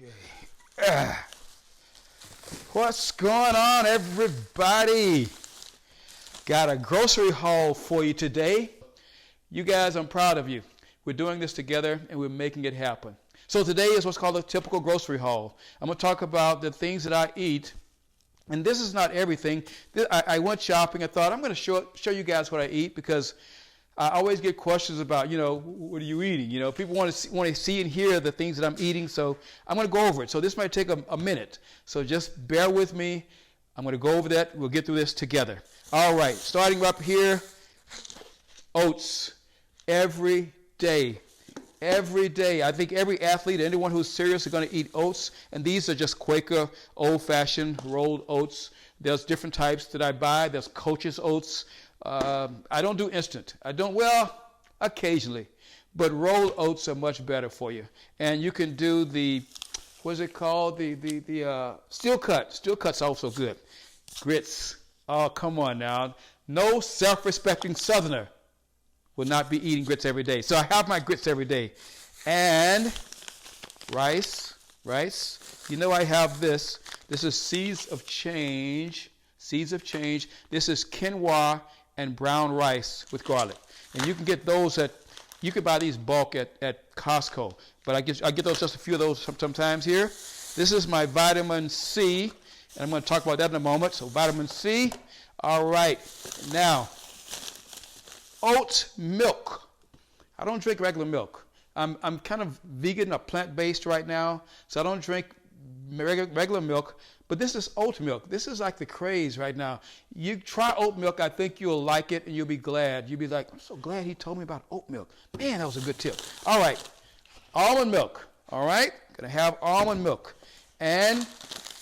Okay. What's going on, everybody? Got a grocery haul for you today. You guys, I'm proud of you. We're doing this together and we're making it happen. So today is what's called a typical grocery haul. I'm going to talk about the things that I eat. And this is not everything. I went shopping and thought I'm going to show you guys what I eat, because I always get questions about, what are you eating? People want to see and hear the things that I'm eating, so I'm going to go over it. So this might take a minute, so just bear with me. I'm going to go over that. We'll get through this together. All right, starting up here, oats. Every day. Every day. I think every athlete, anyone who's serious, is going to eat oats, and these are just Quaker old-fashioned rolled oats. There's different types that I buy. There's Coach's oats. I don't do instant. Occasionally. But rolled oats are much better for you. And you can do the, what's it called? The steel cut. Steel cut's also good. Grits. Oh, come on now. No self-respecting Southerner will not be eating grits every day. So I have my grits every day. And rice. I have this. This is Seeds of Change. Seeds of Change. This is quinoa and brown rice with garlic. And you can get those you can buy these bulk at Costco. But I get those, just a few of those sometimes here. This is my vitamin C. And I'm going to talk about that in a moment. So vitamin C. All right. Now, Oats Milk. I don't drink regular milk. I'm kind of vegan or plant-based right now, so I don't drink regular milk. But this is oat milk. This is like the craze right now. You try oat milk, I think you'll like it, and you'll be glad. You'll be like, I'm so glad he told me about oat milk. Man, that was a good tip. All right, almond milk. All right, gonna have almond milk. And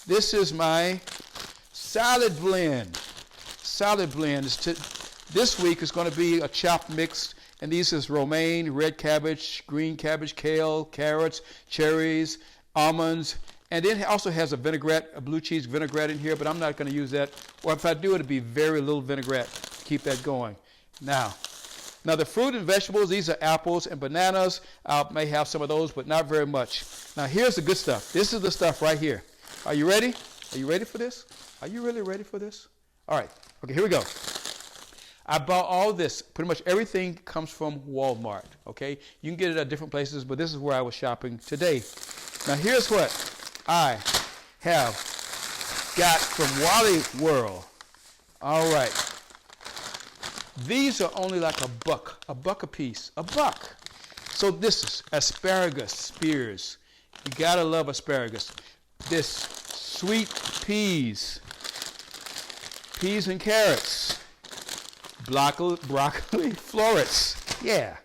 this is my salad blend. Salad blend. This week is going to be a chopped mix, and these is romaine, red cabbage, green cabbage, kale, carrots, cherries, almonds, and it also has a vinaigrette, a blue cheese vinaigrette in here, but I'm not going to use that. Or if I do, it'll be very little vinaigrette to keep that going. Now the fruit and vegetables, these are apples and bananas. I may have some of those, but not very much. Now here's the good stuff. This is the stuff right here. Are you ready? Are you ready for this? Are you really ready for this? All right. Okay, here we go. I bought all this. Pretty much everything comes from Walmart, okay? You can get it at different places, but this is where I was shopping today. Now, here's what I have got from Wally World. All right. These are only like a buck a piece, a buck. So this is asparagus spears. You gotta love asparagus. This sweet peas and carrots. Broccoli florets. Yeah.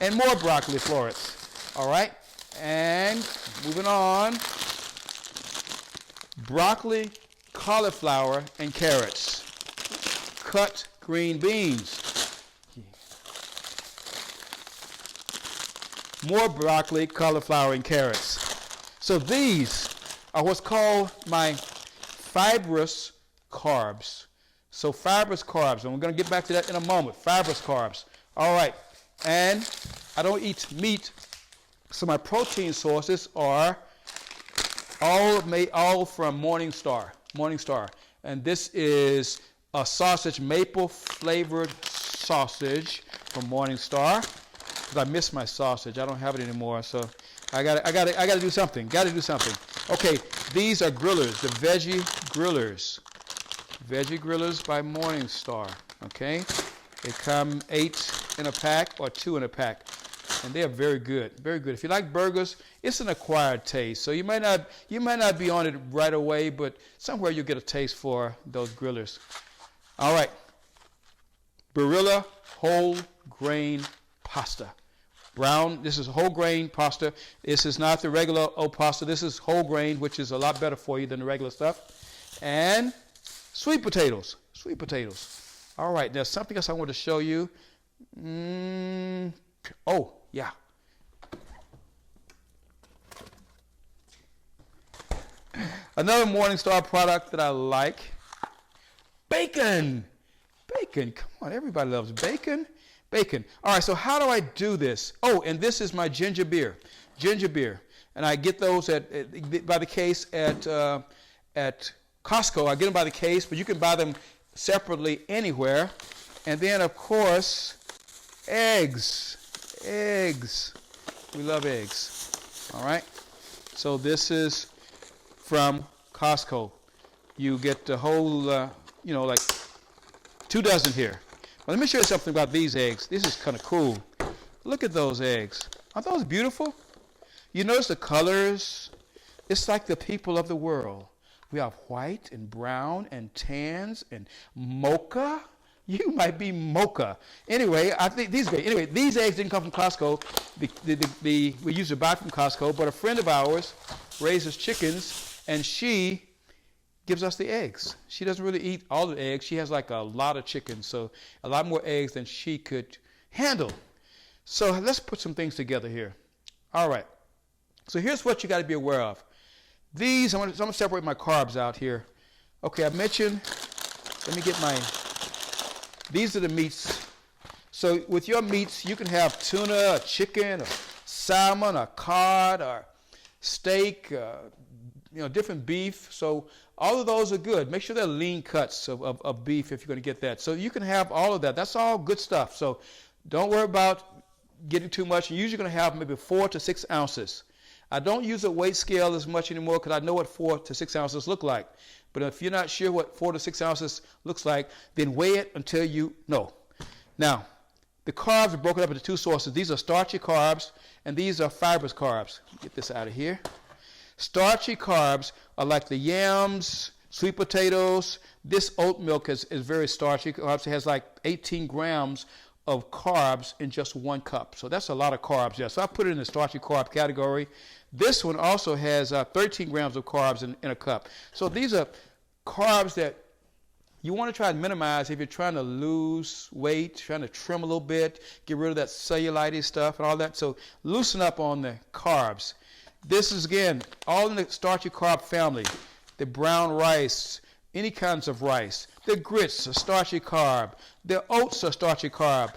And more broccoli florets. All right. And moving on. Broccoli, cauliflower, and carrots. Cut green beans. More broccoli, cauliflower, and carrots. So these are what's called my fibrous carbs. So fibrous carbs, and we're going to get back to that in a moment. Fibrous carbs. All right. And I don't eat meat, so my protein sources are all from Morningstar. And this is a sausage, maple flavored sausage from Morningstar. Because I miss my sausage. I don't have it anymore, so I got to do something. Okay, these are grillers, the veggie grillers. Veggie grillers by Morningstar, okay? They come 8 in a pack or 2 in a pack, and they are very good, very good. If you like burgers, it's an acquired taste, so you might not be on it right away, but somewhere you'll get a taste for those grillers. All right, Barilla whole grain pasta. Brown, this is whole grain pasta. This is not the regular oat pasta. This is whole grain, which is a lot better for you than the regular stuff. And sweet potatoes. All right, there's something else I want to show you. Oh, yeah. Another Morningstar product that I like. Bacon. Come on, everybody loves bacon. All right, so how do I do this? Oh, and this is my ginger beer. and I get those by the case at Costco. I get them by the case, but you can buy them separately anywhere. And then, of course, eggs. Eggs. We love eggs. All right. So this is from Costco. You get the whole, like 2 dozen here. Well, let me show you something about these eggs. This is kind of cool. Look at those eggs. Aren't those beautiful? You notice the colors? It's like the people of the world. We have white and brown and tans and mocha. You might be mocha. Anyway, I think these eggs didn't come from Costco. We used to buy from Costco, but a friend of ours raises chickens, and she gives us the eggs. She doesn't really eat all the eggs. She has like a lot of chickens, so a lot more eggs than she could handle. So let's put some things together here. All right. So here's what you got to be aware of. These, I'm going to separate my carbs out here. Okay, I mentioned, let me get these are the meats. So with your meats, you can have tuna, or chicken, or salmon, or cod, or steak, different beef. So all of those are good. Make sure they're lean cuts of beef if you're going to get that. So you can have all of that. That's all good stuff. So don't worry about getting too much. You're usually going to have maybe 4 to 6 ounces. I don't use a weight scale as much anymore because I know what 4 to 6 ounces look like. But if you're not sure what 4 to 6 ounces looks like, then weigh it until you know. Now, the carbs are broken up into 2 sources. These are starchy carbs, and these are fibrous carbs. Get this out of here. Starchy carbs are like the yams, sweet potatoes. This oat milk is very starchy carbs. It has like 18 grams of carbs in just 1 cup. So that's a lot of carbs there. So I put it in the starchy carb category. This one also has 13 grams of carbs in a cup. So these are carbs that you want to try and minimize if you're trying to lose weight, trying to trim a little bit, get rid of that cellulite stuff and all that. So loosen up on the carbs. This is, again, all in the starchy carb family. The brown rice, any kinds of rice. The grits are starchy carb. The oats are starchy carb.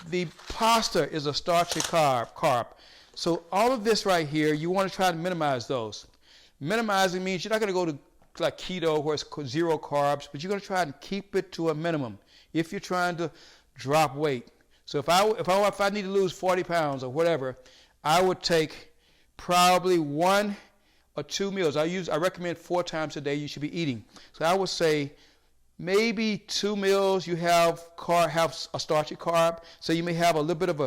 The pasta is a starchy carb. So all of this right here, you want to try to minimize those. Minimizing means you're not going to go to like keto where it's 0 carbs, but you're going to try and keep it to a minimum if you're trying to drop weight. So if I need to lose 40 pounds or whatever, I would take probably 1 or 2 meals. I recommend 4 times a day you should be eating. So I would say maybe 2 meals you have a starchy carb. So you may have a little bit of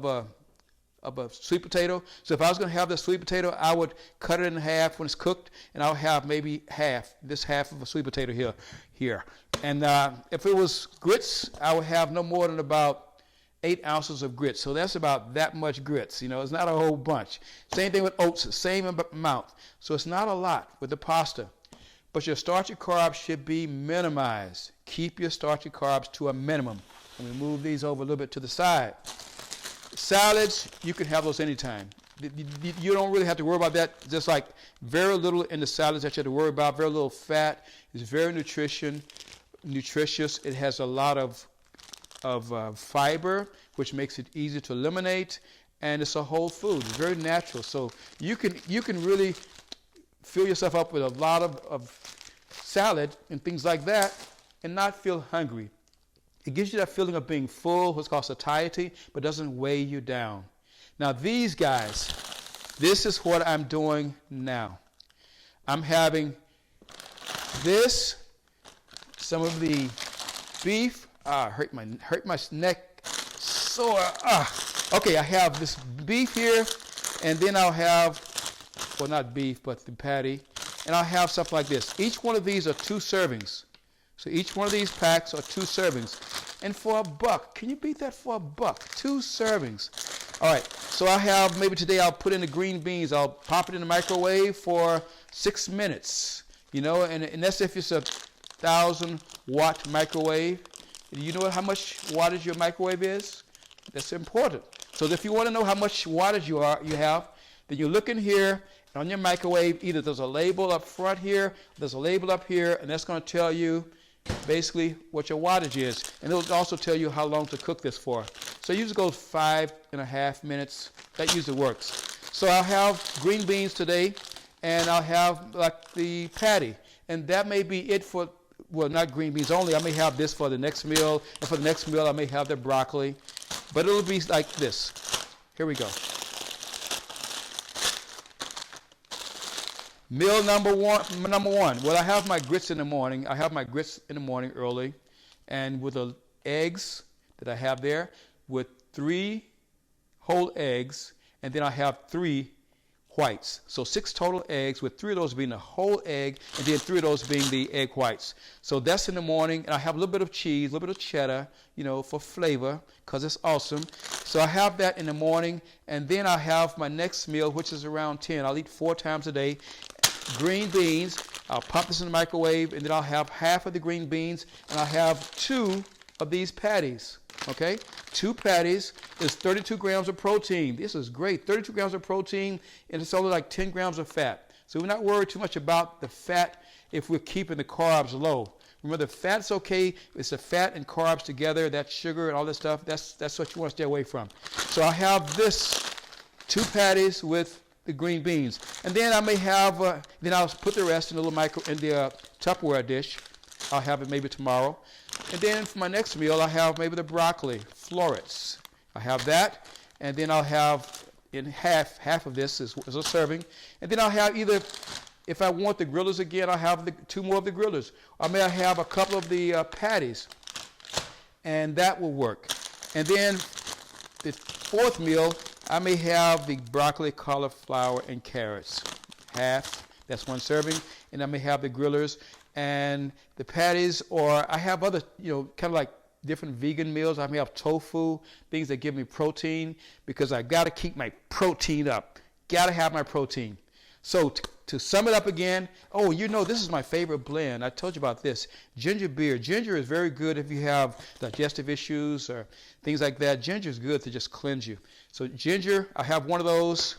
a sweet potato. So if I was going to have the sweet potato, I would cut it in half when it's cooked, and I'll have maybe half of a sweet potato here. And if it was grits, I would have no more than about 8 ounces of grits. So that's about that much grits. It's not a whole bunch. Same thing with oats, same amount. So it's not a lot with the pasta. But your starchy carbs should be minimized. Keep your starchy carbs to a minimum. Let me move these over a little bit to the side. Salads, you can have those anytime. You don't really have to worry about that. Just like very little in the salads that you have to worry about. Very little fat. It's very nutritious. It has a lot of fiber, which makes it easy to eliminate, and it's a whole food. It's very natural. So you can really fill yourself up with a lot of salad and things like that and not feel hungry. It gives you that feeling of being full, what's called satiety, but doesn't weigh you down. Now these guys, this is what I'm doing now. I'm having this, some of the beef. Hurt my neck, sore. Okay, I have this beef here, and then I'll have, well, not beef, but the patty, and I'll have stuff like this. Each one of these are 2 servings. So each one of these packs are 2 servings. And for $1, can you beat that for $1? 2 servings. All right, so I have, maybe today I'll put in the green beans. I'll pop it in the microwave for 6 minutes, and that's if it's a 1,000-watt microwave. You know how much wattage your microwave is? That's important. So if you want to know how much wattage you have, then you look in here, and on your microwave, either there's a label up front here, there's a label up here, and that's going to tell you basically what your wattage is. And it'll also tell you how long to cook this for. So it usually goes 5.5 minutes. That usually works. So I'll have green beans today, and I'll have like the patty. And that may be it for, well, not green beans only. I may have this for the next meal. And for the next meal, I may have the broccoli. But it'll be like this. Here we go. Meal number one. Well, I have my grits in the morning. I have my grits in the morning early. And with the eggs that I have there, with 3 whole eggs, and then I have 3 whites. So 6 total eggs, with 3 of those being the whole egg, and then 3 of those being the egg whites. So that's in the morning, and I have a little bit of cheese, a little bit of cheddar, for flavor, because it's awesome. So I have that in the morning, and then I have my next meal, which is around 10. I'll eat 4 times a day. Green beans, I'll pop this in the microwave, and then I'll have half of the green beans, and I'll have 2 of these patties. Okay, 2 patties is 32 grams of protein. This is great. 32 grams of protein, and it's only like 10 grams of fat. So we're not worried too much about the fat if we're keeping the carbs low. Remember, the fat's okay. It's the fat and carbs together, that sugar and all that stuff. That's what you want to stay away from. So I have this 2 patties with the green beans, and then I may have. Then I'll put the rest in the Tupperware dish. I'll have it maybe tomorrow. And then for my next meal, I have maybe the broccoli, florets. I have that, and then I'll have in half of this as a serving. And then I'll have either, if I want the grillers again, I'll have 2 more of the grillers. Or may I have a couple of the patties, and that will work. And then the 4th meal, I may have the broccoli, cauliflower, and carrots. Half, that's 1 serving. And I may have the grillers and the patties, or I have other, kind of like different vegan meals. I may have tofu, things that give me protein, because I got to keep my protein up. Got to have my protein. So to sum it up again, this is my favorite blend. I told you about this. Ginger beer. Ginger is very good if you have digestive issues or things like that. Ginger is good to just cleanse you. So ginger, I have 1 of those.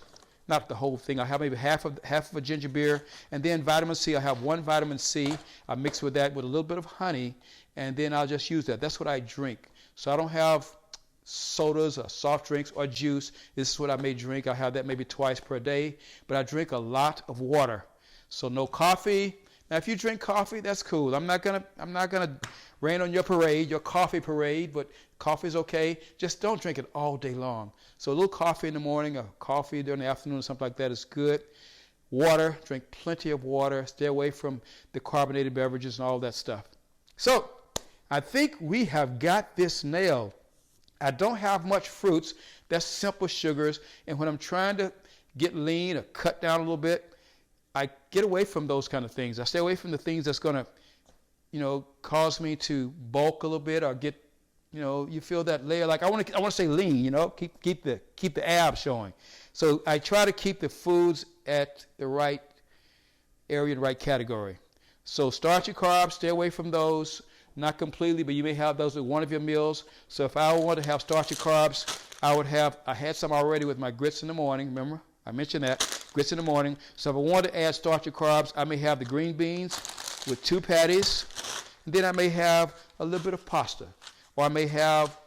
Not the whole thing. I have maybe half of a ginger beer. And then vitamin C. I have 1 vitamin C. I mix with that with a little bit of honey, and then I'll just use that. That's what I drink. So I don't have sodas or soft drinks or juice. This is what I may drink. I have that maybe twice per day. But I drink a lot of water. So no coffee. Now, if you drink coffee, that's cool. I'm not gonna rain on your parade, your coffee parade, but coffee's okay. Just don't drink it all day long. So a little coffee in the morning, or coffee during the afternoon, or something like that is good. Water, drink plenty of water. Stay away from the carbonated beverages and all that stuff. So I think we have got this nailed. I don't have much fruits. That's simple sugars. And when I'm trying to get lean or cut down a little bit, I get away from those kind of things. I stay away from the things that's going to, cause me to bulk a little bit or get, you feel that layer. Like I want to say lean, keep the abs showing. So I try to keep the foods at the right area, the right category. So starchy carbs, stay away from those. Not completely, but you may have those with 1 of your meals. So if I want to have starchy carbs, I had some already with my grits in the morning. Remember, I mentioned that, grits in the morning. So if I want to add starchy carbs, I may have the green beans with 2 patties. And then I may have a little bit of pasta. Or I may have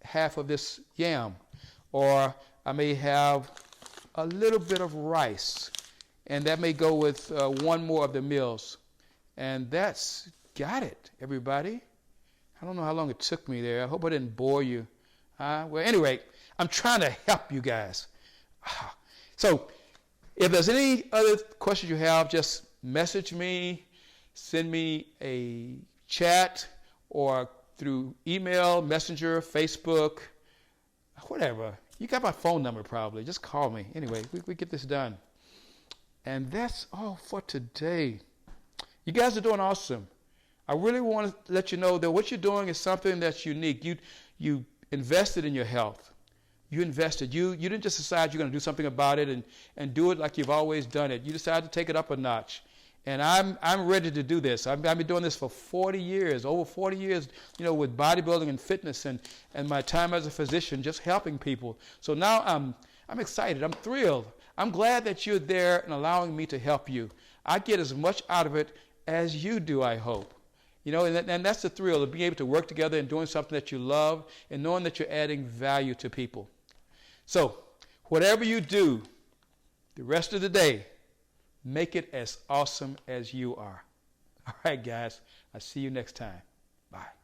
half of this yam. Or I may have a little bit of rice. And that may go with 1 more of the meals. And that's got it, everybody. I don't know how long it took me there. I hope I didn't bore you. Well, anyway, I'm trying to help you guys. So if there's any other questions you have, just message me, send me a chat, or through email, messenger, Facebook, whatever. You got my phone number probably. Just call me. Anyway, we get this done. And that's all for today. You guys are doing awesome. I really want to let you know that what you're doing is something that's unique. You invested in your health. You invested. You didn't just decide you're going to do something about it and do it like you've always done it. You decided to take it up a notch. And I'm ready to do this. I've been doing this for 40 years, over 40 years, with bodybuilding and fitness and my time as a physician, just helping people. So now I'm excited. I'm thrilled. I'm glad that you're there and allowing me to help you. I get as much out of it as you do, I hope. And that's the thrill of being able to work together and doing something that you love and knowing that you're adding value to people. So whatever you do, the rest of the day, make it as awesome as you are. All right, guys. I'll see you next time. Bye.